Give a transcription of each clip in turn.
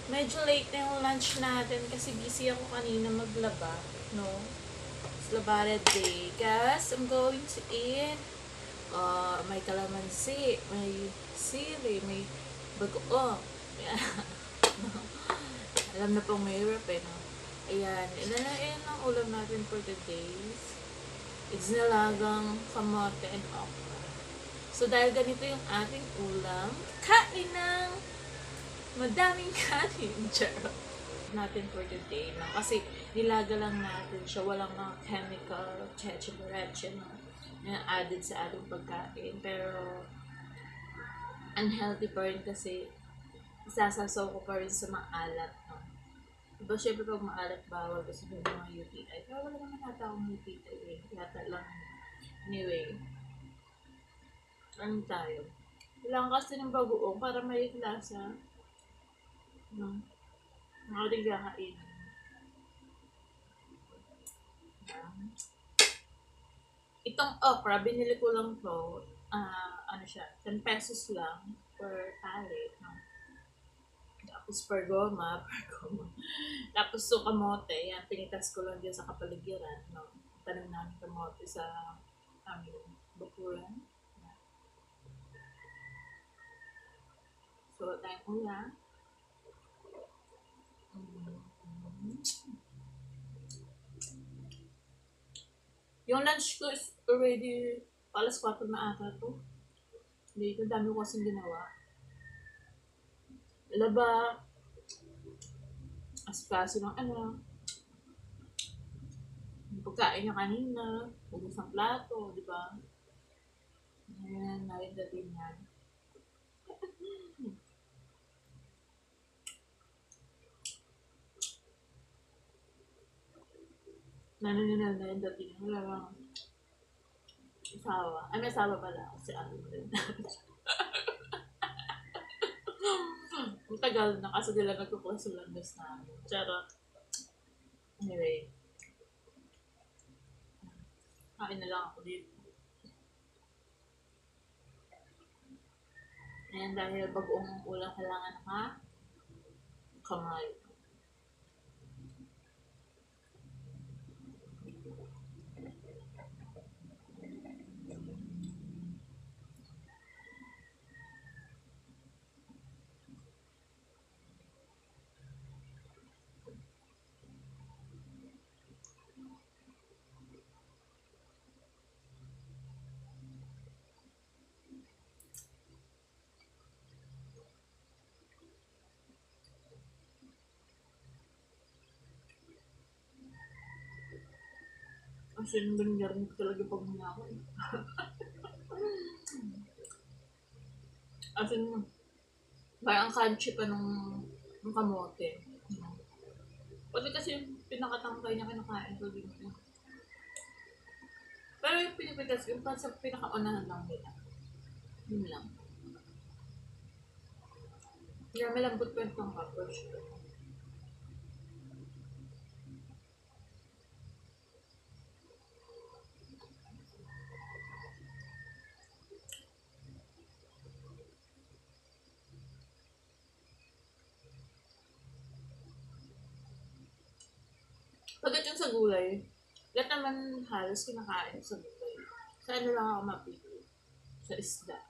Medyo late na yung lunch natin kasi busy ako kanina maglaba, no? It's Labared Day. Guys, I'm going to eat may kalamansi, may sili, may bagoong. Alam na pong mahirap eh, no? Ayan, ilan ang ulam natin for today's. It's nilagang kamote and okra. So, dahil ganito yung ating ulam, kain ng madaming kanin. Charot. Natin for today, no? Kasi nilaga lang natin siya. Walang mga chemical, cheche, no? Na added sa ating pagkain. Pero, unhealthy pa rin kasi isasasaw ko pa rin sa maalat, no? Diba, syempre pag maalat bawal kasi may mga UTI. Pero wala naman nata akong UTI eh. Yata lang. Anyway, ano tayo? Kailangan kasi ng bagoong para may lasa. No? Mga kakain. Itong okra, binili ko lang to, ano siya, 10 pesos lang per pallet, no? Tapos per goma. Tapos so kamote, yan, pinitas ko lang dyan sa kapaligiran, no? Tanim namin kamote sa aming bakuran. So, tayong ulam. Yung lunch ko is already alas 4 na ata to. Hindi, ang dami ko kasing ginawa. Laba, asikaso ng ano, yung pagkain niya kanina, ubos ng plato, di ba? Ayan, narindatin yan. Narindatin yan. Wala lang asawa. Ay, may asawa pala ako si ano din. Ang tagal na kasi nila nagpo-post sa landas namin. Charot. Anyway, kain na lang ako dito. Ayan, dahil bagoong ulang kailangan ha, kamay. Kasi yung ganyan ko talaga pag muna ako eh. As in, parang crunchy pa nung kamote. Pati kasi yung pinakatangkay niya kinakain ko din. Pero yung pinipitas, yung pa sa pinakaunahan lang nila. Yun lang. Kaya malambot pa yung pangkapos. Pagdating sa gulay, lahat naman halos kinakain sa gulay. Sa ano lang ako mapili? Sa isda.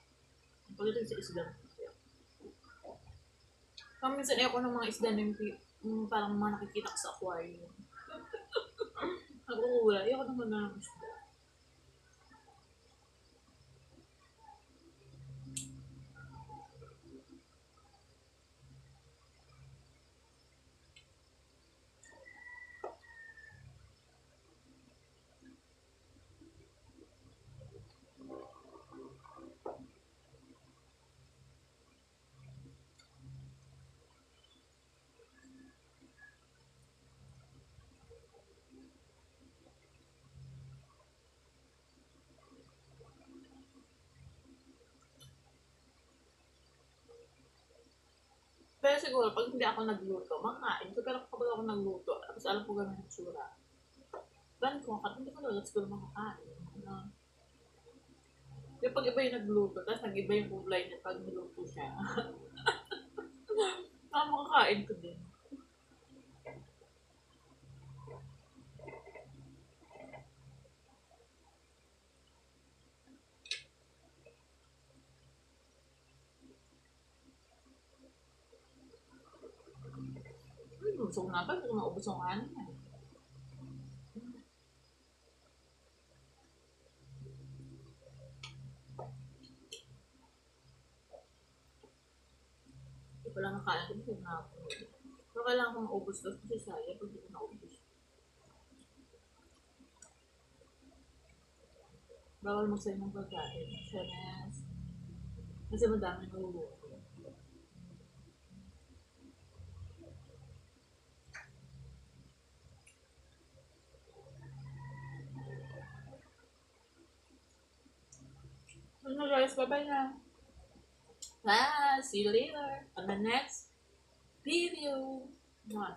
Pagdating sa isda, kung minsan ayoko ng mga isda na yung parang mga nakikita ko sa aquarium. Nagugula, ayoko naman na ng isda. Pero siguro, pag hindi ako nagluto, makain ko. Pero kapag ako nagluto, tapos alam ko ganun yung tsura. Ban ko, kapag hindi ko na siguro makakain. Ano? Yung pag iba yung nagluto, tapos nag-iba yung kulay niya pag niluto siya. makakain ko din. Busog na ba? Kung maubos ang kanin eh. Hindi ko lang nakain ko. Busog na ako. Pero kailangan ko maubos to kasi sayang pag di ko naubos. Bawal magsayo ng pagkain. Sanas. Kasi madami naluluto. So guys, bye-bye na. See you later on the next video. Mwah.